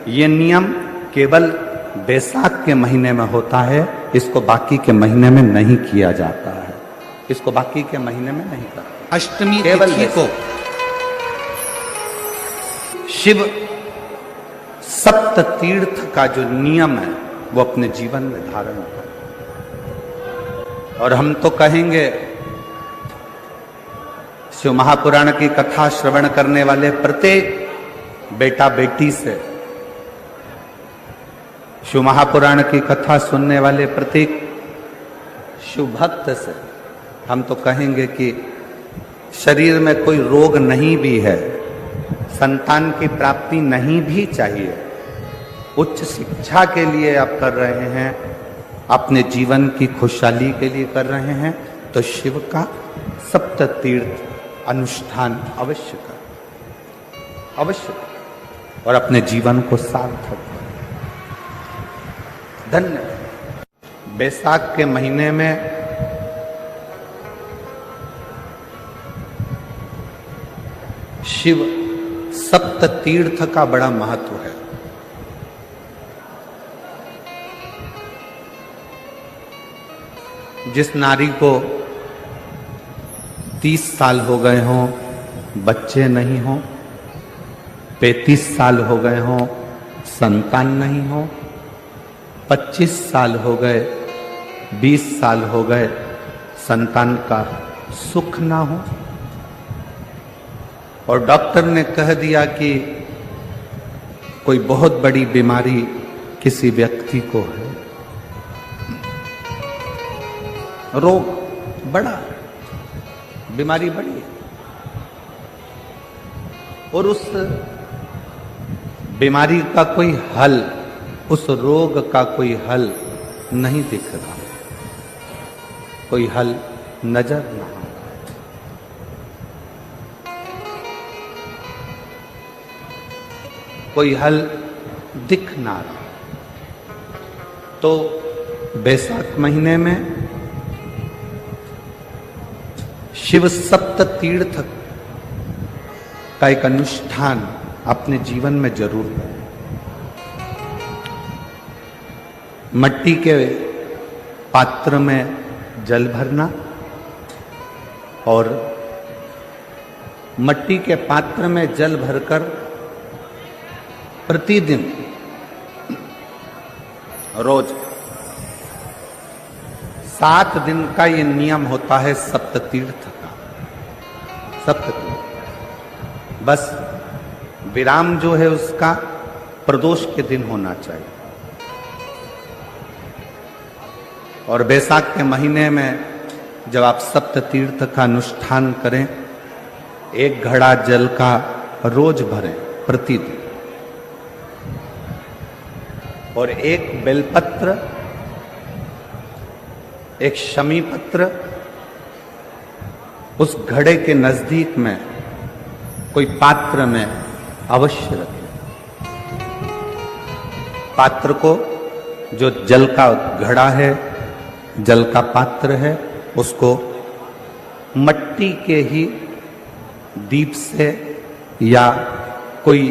ये नियम केवल बैसाख के महीने में होता है, इसको बाकी के महीने में नहीं किया जाता है। इसको बाकी के महीने में नहीं करते। अष्टमी केवल तिथि को शिव सप्त तीर्थ का जो नियम है वो अपने जीवन में धारण करें। और हम तो कहेंगे शिव महापुराण की कथा श्रवण करने वाले प्रत्येक बेटा बेटी से, शिव महापुराण की कथा सुनने वाले प्रत्येक शिव भक्त से हम तो कहेंगे कि शरीर में कोई रोग नहीं भी है, संतान की प्राप्ति नहीं भी चाहिए, उच्च शिक्षा के लिए आप कर रहे हैं, अपने जीवन की खुशहाली के लिए कर रहे हैं, तो शिव का सप्त तीर्थ अनुष्ठान अवश्य करें, अवश्य करें और अपने जीवन को सार्थक करें। धन्य। बैसाख के महीने में शिव सप्त तीर्थ का बड़ा महत्व है। जिस नारी को 30 साल हो गए हों, बच्चे नहीं हों, 35 साल हो गए हों, संतान नहीं हो, 25 साल हो गए, 20 साल हो गए, संतान का सुख ना हो, और डॉक्टर ने कह दिया कि कोई बहुत बड़ी बीमारी किसी व्यक्ति को है, रोग बड़ा, बीमारी बड़ी है, और उस बीमारी का कोई हल, उस रोग का कोई हल नहीं दिख रहा, कोई हल नजर ना आ रहा, कोई हल दिख ना रहा। तो बैसाख महीने में शिव सप्त तीर्थ का एक अनुष्ठान अपने जीवन में जरूर करें। मट्टी के पात्र में जल भरना और मट्टी के पात्र में जल भरकर प्रतिदिन रोज 7 दिन का ये नियम होता है सप्त तीर्थ का, सप्त तीर्थ। बस विराम जो है उसका प्रदोष के दिन होना चाहिए। और बैसाख के महीने में जब आप सप्त तीर्थ का अनुष्ठान करें, 1 घड़ा जल का रोज भरें प्रतिदिन, और 1 बेलपत्र, 1 शमी पत्र उस घड़े के नजदीक में कोई पात्र में अवश्य रखें। पात्र को, जो जल का घड़ा है, जल का पात्र है, उसको मट्टी के ही दीप से या कोई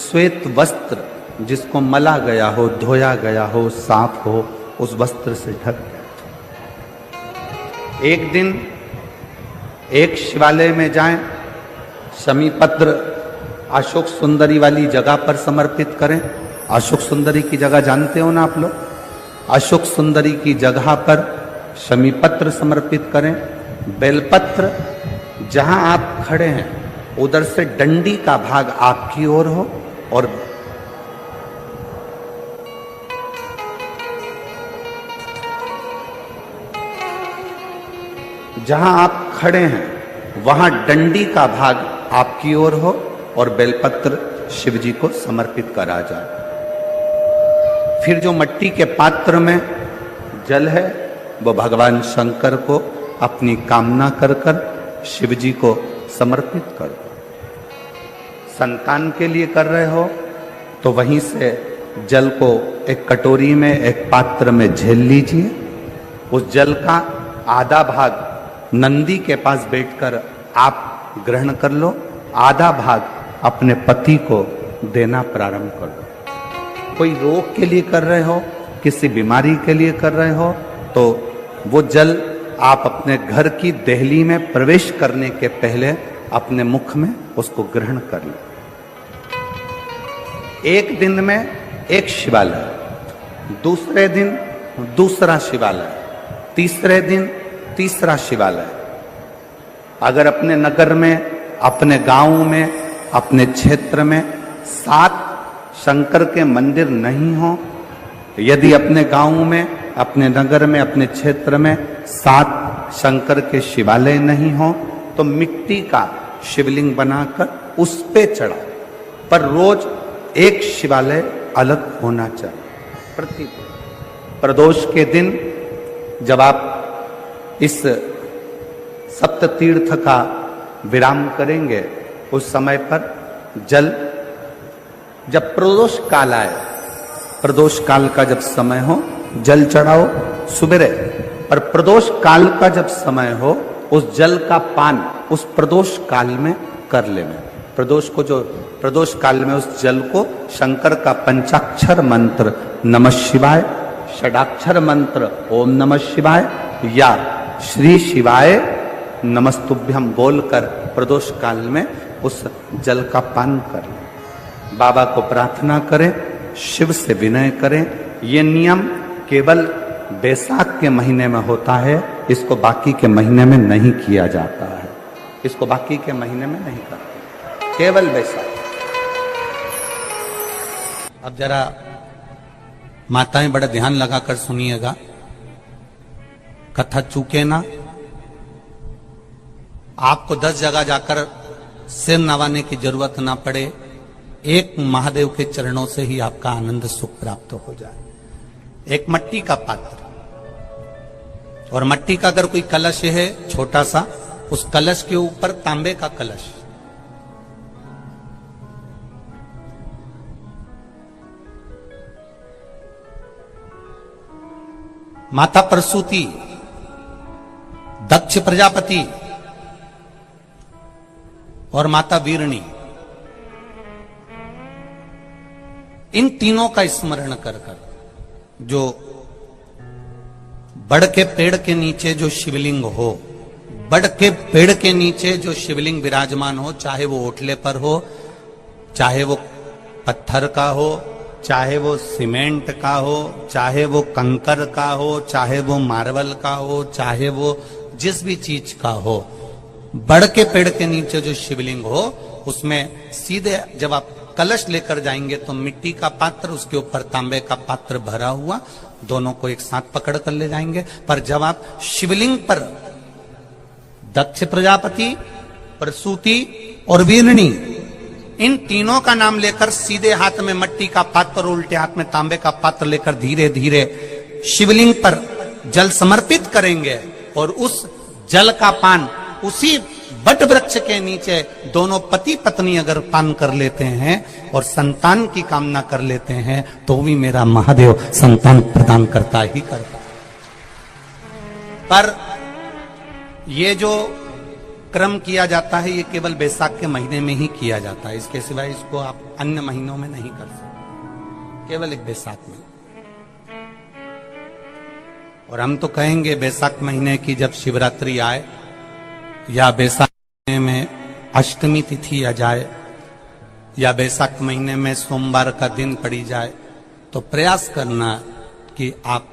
श्वेत वस्त्र जिसको मला गया हो, धोया गया हो, साफ हो, उस वस्त्र से ढक दें। एक दिन एक शिवालय में जाएं, शमी पत्र अशोक सुंदरी वाली जगह पर समर्पित करें। अशोक सुंदरी की जगह जानते हो ना आप लोग? अशोक सुंदरी की जगह पर शमी पत्र समर्पित करें। बेलपत्र जहां आप खड़े हैं उधर से डंडी का भाग आपकी ओर हो, और जहां आप खड़े हैं वहां डंडी का भाग आपकी ओर हो और बेलपत्र शिव जी को समर्पित करा जाए। फिर जो मट्टी के पात्र में जल है वो भगवान शंकर को अपनी कामना कर कर शिव जी को समर्पित कर दो। संतान के लिए कर रहे हो तो वहीं से जल को एक कटोरी में, एक पात्र में झेल लीजिए। उस जल का आधा भाग नंदी के पास बैठकर आप ग्रहण कर लो, आधा भाग अपने पति को देना प्रारंभ कर दो। कोई रोग के लिए कर रहे हो, किसी बीमारी के लिए कर रहे हो, तो वो जल आप अपने घर की देहली में प्रवेश करने के पहले अपने मुख में उसको ग्रहण कर लें। एक दिन में एक शिवालय, दूसरे दिन दूसरा शिवालय, तीसरे दिन तीसरा शिवालय। अगर अपने नगर में, अपने गांव में, अपने क्षेत्र में 7 शंकर के मंदिर नहीं हो, यदि अपने गांव में, अपने नगर में, अपने क्षेत्र में 7 शंकर के शिवालय नहीं हो, तो मिट्टी का शिवलिंग बनाकर उस पे चढ़ाओ, पर रोज एक शिवालय अलग होना चाहिए। प्रति प्रदोष के दिन जब आप इस सप्त तीर्थ का विराम करेंगे, उस समय पर जल, जब प्रदोष काल आए, प्रदोष काल का जब समय हो जल चढ़ाओ सुबेरे, और प्रदोष काल का जब समय हो उस जल का पान उस प्रदोष काल में कर लेना। प्रदोष को, जो प्रदोष काल में उस जल को शंकर का पंचाक्षर मंत्र नमः शिवाय, षडाक्षर मंत्र ओम नमः शिवाय या श्री शिवाय नमस्तुभ्यम बोलकर प्रदोष काल में उस जल का पान करें। बाबा को प्रार्थना करें, शिव से विनय करें। ये नियम केवल बैसाख के महीने में होता है, इसको बाकी के महीने में नहीं किया जाता है। इसको बाकी के महीने में नहीं करते, केवल बैसाख। अब जरा माताएं बड़ा ध्यान लगाकर सुनिएगा, कथा चूके ना। आपको 10 जगह जाकर सिर नवाने की जरूरत ना पड़े, एक महादेव के चरणों से ही आपका आनंद सुख प्राप्त हो जाए। एक मट्टी का पात्र, और मट्टी का अगर कोई कलश है छोटा सा, उस कलश के ऊपर तांबे का कलश, माता प्रसूति, दक्ष प्रजापति और माता वीरणी, इन तीनों का स्मरण कर कर, जो बड़ के पेड़ के नीचे जो शिवलिंग हो, बड़ के पेड़ के नीचे जो शिवलिंग विराजमान हो, चाहे वो ओटले पर हो, चाहे वो पत्थर का हो, चाहे वो सीमेंट का हो, चाहे वो कंकर का हो, चाहे वो मार्बल का हो, चाहे वो जिस भी चीज का हो, बड़ के पेड़ के नीचे जो शिवलिंग हो, उसमें सीधे जब आप कलश लेकर जाएंगे तो मिट्टी का पात्र, उसके ऊपर तांबे का पात्र भरा हुआ, दोनों को एक साथ पकड़ कर ले जाएंगे। पर जब आप शिवलिंग पर दक्ष प्रजापति, प्रसूति और वीरणी, इन तीनों का नाम लेकर सीधे हाथ में मट्टी का पात्र और उल्टे हाथ में तांबे का पात्र लेकर धीरे धीरे शिवलिंग पर जल समर्पित करेंगे, और उस जल का पान उसी बट वृक्ष के नीचे दोनों पति पत्नी अगर पान कर लेते हैं और संतान की कामना कर लेते हैं, तो भी मेरा महादेव संतान प्रदान करता ही करता। पर ये जो क्रम किया जाता है, ये केवल बैसाख के महीने में ही किया जाता है, इसके सिवाय इसको आप अन्य महीनों में नहीं कर सकते, केवल एक बैसाख में। और हम तो कहेंगे बैसाख महीने की जब शिवरात्रि आए या बैसाख महीने में अष्टमी तिथि आ जाए या बैसाख महीने में सोमवार का दिन पड़ी जाए, तो प्रयास करना कि आप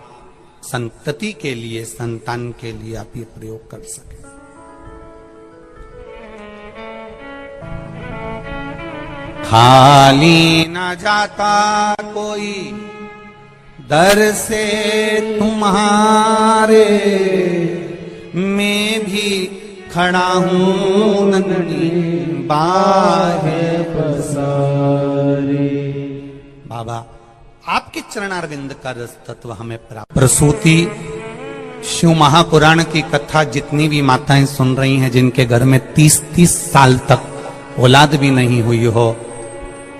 संतति के लिए, संतान के लिए आप ये प्रयोग कर सकें। खाली न जाता कोई दर से तुम्हारे, मैं भी खड़ा हूं नंदी बाहे पसारे। बाबा आपके चरणारविंद का रस तत्व हमें प्राप्त। प्रसूति शिव महापुराण की कथा जितनी भी माताएं सुन रही हैं, जिनके घर में 30-30 साल तक औलाद भी नहीं हुई हो,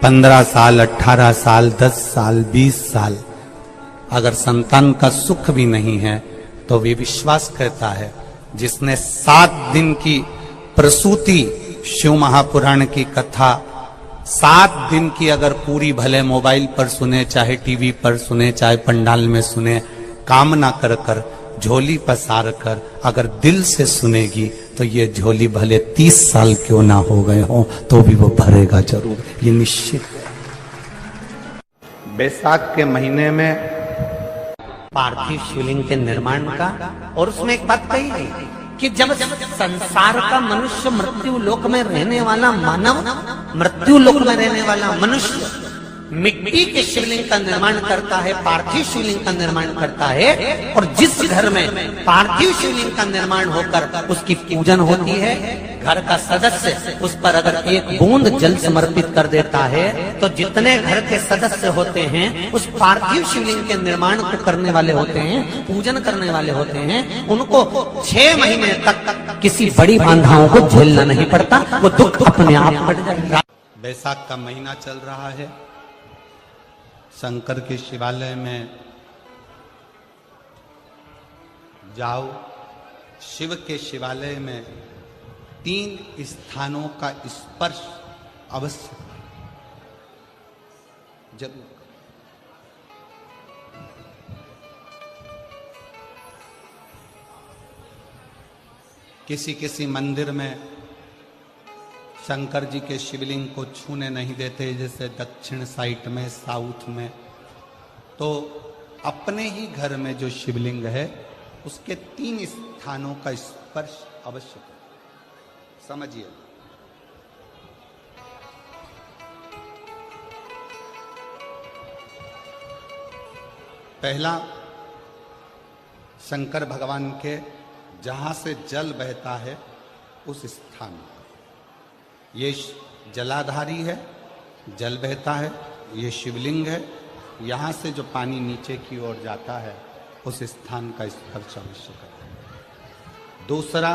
15 साल, 18 साल, 10 साल, 20 साल, अगर संतान का सुख भी नहीं है, तो वे विश्वास करता है जिसने 7 दिन की प्रसूति शिव महापुराण की कथा 7 दिन की अगर पूरी भले मोबाइल पर सुने, चाहे टीवी पर सुने, चाहे पंडाल में सुने, कामना कर कर झोली पसार कर अगर दिल से सुनेगी तो ये झोली भले 30 साल क्यों ना हो गए हो तो भी वो भरेगा जरूर, ये निश्चित है। बैसाख के महीने में पार्थिव शिवलिंग के निर्माण का, और उसमें एक बात कही गई कि जब संसार का मनुष्य मृत्यु लोक में रहने वाला मानव, मृत्यु लोक में रहने वाला मनुष्य मिट्टी के शिवलिंग का निर्माण करता है, पार्थिव शिवलिंग का निर्माण करता है, और जिस घर में पार्थिव शिवलिंग का निर्माण होकर उसकी पूजन होती है, घर का सदस्य उस पर अगर एक बूंद जल समर्पित कर देता है तो जितने घर के सदस्य होते हैं उस पार्थिव शिवलिंग के निर्माण को करने वाले होते हैं, पूजन करने वाले होते हैं, उनको 6 महीने तक किसी बड़ी बाधाओं को झेलना नहीं पड़ता, वो दुख अपने आप कट जाएगा। बैसाख का महीना चल रहा है, शंकर के शिवालय में जाओ, शिव के शिवालय में 3 स्थानों का स्पर्श अवश्य जरूर। किसी मंदिर में शंकर जी के शिवलिंग को छूने नहीं देते, जैसे दक्षिण साइड में, साउथ में, तो अपने ही घर में जो शिवलिंग है उसके 3 स्थानों का स्पर्श अवश्य करें। समझिए, पहला शंकर भगवान के जहां से जल बहता है उस स्थान, ये जलाधारी है, जल बहता है, ये शिवलिंग है, यहाँ से जो पानी नीचे की ओर जाता है उस स्थान का स्पर्श अवश्य करें। दूसरा,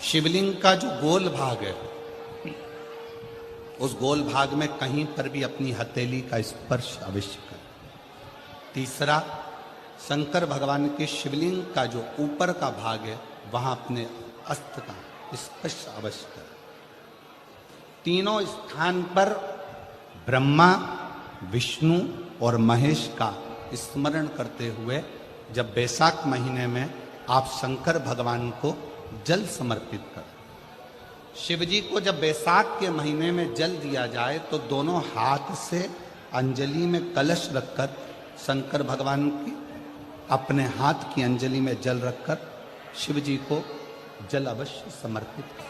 शिवलिंग का जो गोल भाग है उस गोल भाग में कहीं पर भी अपनी हथेली का स्पर्श अवश्य करें। तीसरा, शंकर भगवान के शिवलिंग का जो ऊपर का भाग है वहां अपने अस्त्र का स्पर्श अवश्य करें। तीनों स्थान पर ब्रह्मा, विष्णु और महेश का स्मरण करते हुए जब बैसाख महीने में आप शंकर भगवान को जल समर्पित करें। शिव जी को जब बैसाख के महीने में जल दिया जाए तो दोनों हाथ से अंजलि में कलश रखकर शंकर भगवान की अपने हाथ की अंजलि में जल रखकर शिव जी को जल अवश्य समर्पित करें।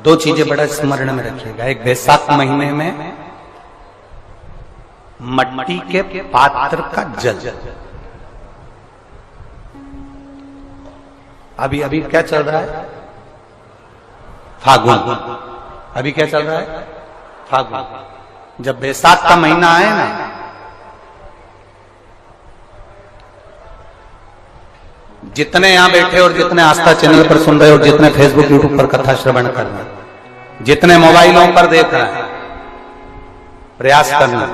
2 चीजें बड़ा स्मरण में रखिएगा। एक, बैसाख महीने में मट्टी के पात्र का जल, अभी क्या चल रहा है? फागुन। अभी क्या चल रहा है? फागुन। जब बैसाख का महीना आए ना, जितने यहां बैठे और जितने आस्था चैनल पर सुन रहे और जितने फेसबुक यूट्यूब पर कथा श्रवण कर रहे हैं, जितने मोबाइलों पर देख रहे हैं, प्रयास करना,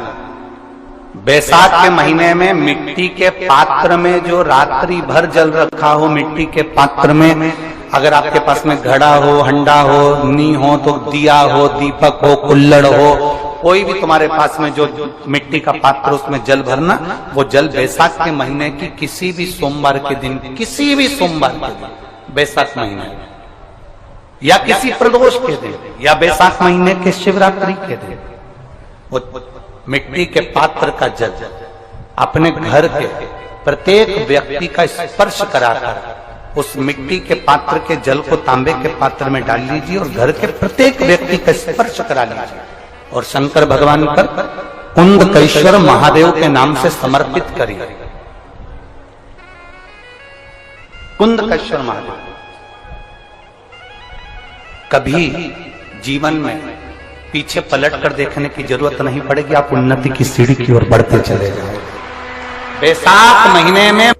बैसाख के महीने में मिट्टी के पात्र में जो रात्रि भर जल रखा हो, मिट्टी के पात्र में, अगर आपके पास में घड़ा हो, हंडा हो, नी हो, तो दिया हो, दीपक हो, कुल्लड़ हो, कोई भी तुम्हारे पास में जो मिट्टी का पात्र उसमें जल भरना। वो जल बैसाख के महीने की किसी भी सोमवार के दिन, किसी भी सोमवार के दिन, बैसाख महीने या किसी प्रदोष के दिन या बैसाख महीने के शिवरात्रि के दिन, वो मिट्टी के पात्र का जल अपने घर के प्रत्येक व्यक्ति का स्पर्श कराकर उस मिट्टी के पात्र के जल को तांबे के पात्र में डाल लीजिए और घर के प्रत्येक व्यक्ति का स्पर्श करा लीजिए और शंकर भगवान पर कुंदकेश्वर महादेव के नाम से समर्पित करिए। कुंदकेश्वर महादेव। कभी जीवन में पीछे पलट कर देखने की जरूरत नहीं पड़ेगी, आप उन्नति की सीढ़ी की ओर बढ़ते चले जाएंगे। बैसाख महीने में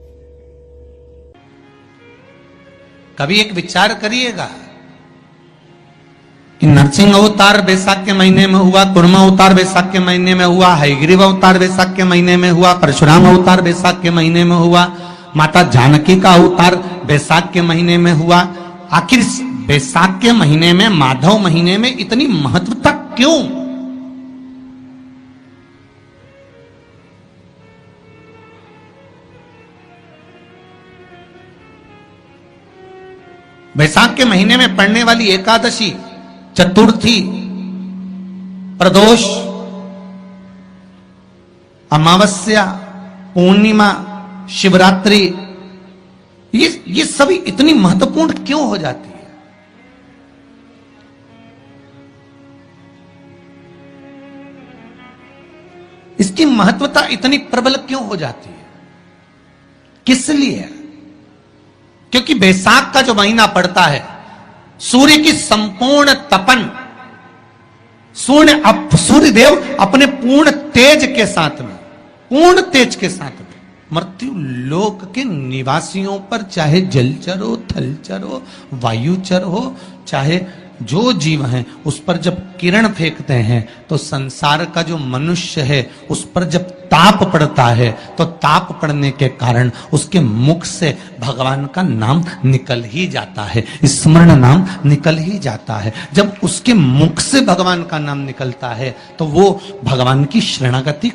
कभी एक विचार करिएगा कि नरसिंह अवतार बैसाख के महीने में हुआ, कुर्मा अवतार बैसाख के महीने में हुआ, हयग्रीव अवतार बैसाख के महीने में हुआ, परशुराम अवतार बैसाख के महीने में हुआ, माता जानकी का अवतार बैसाख के महीने में हुआ। आखिर बैसाख के महीने में, माधव महीने में इतनी महत्वता क्यों? बैसाख के महीने में पड़ने वाली एकादशी, चतुर्थी, प्रदोष, अमावस्या, पूर्णिमा, शिवरात्रि, ये सभी इतनी महत्वपूर्ण क्यों हो जाती है? इसकी महत्वता इतनी प्रबल क्यों हो जाती है? किस लिए? क्योंकि बैसाख का जो महीना पड़ता है, सूर्य की संपूर्ण तपन, सूर्य देव अपने पूर्ण तेज के साथ में, पूर्ण तेज के साथ में मृत्यु लोक के निवासियों पर, चाहे जलचर हो, थलचर हो, वायुचर हो, चाहे जो जीव हैं, उस पर जब किरण फेंकते हैं तो संसार का जो मनुष्य है उस पर जब ताप पड़ता है तो ताप पड़ने के कारण उसके मुख से भगवान का नाम निकल ही जाता है, स्मरण नाम निकल ही जाता है। जब उसके मुख से भगवान का नाम निकलता है तो वो भगवान की शरणागति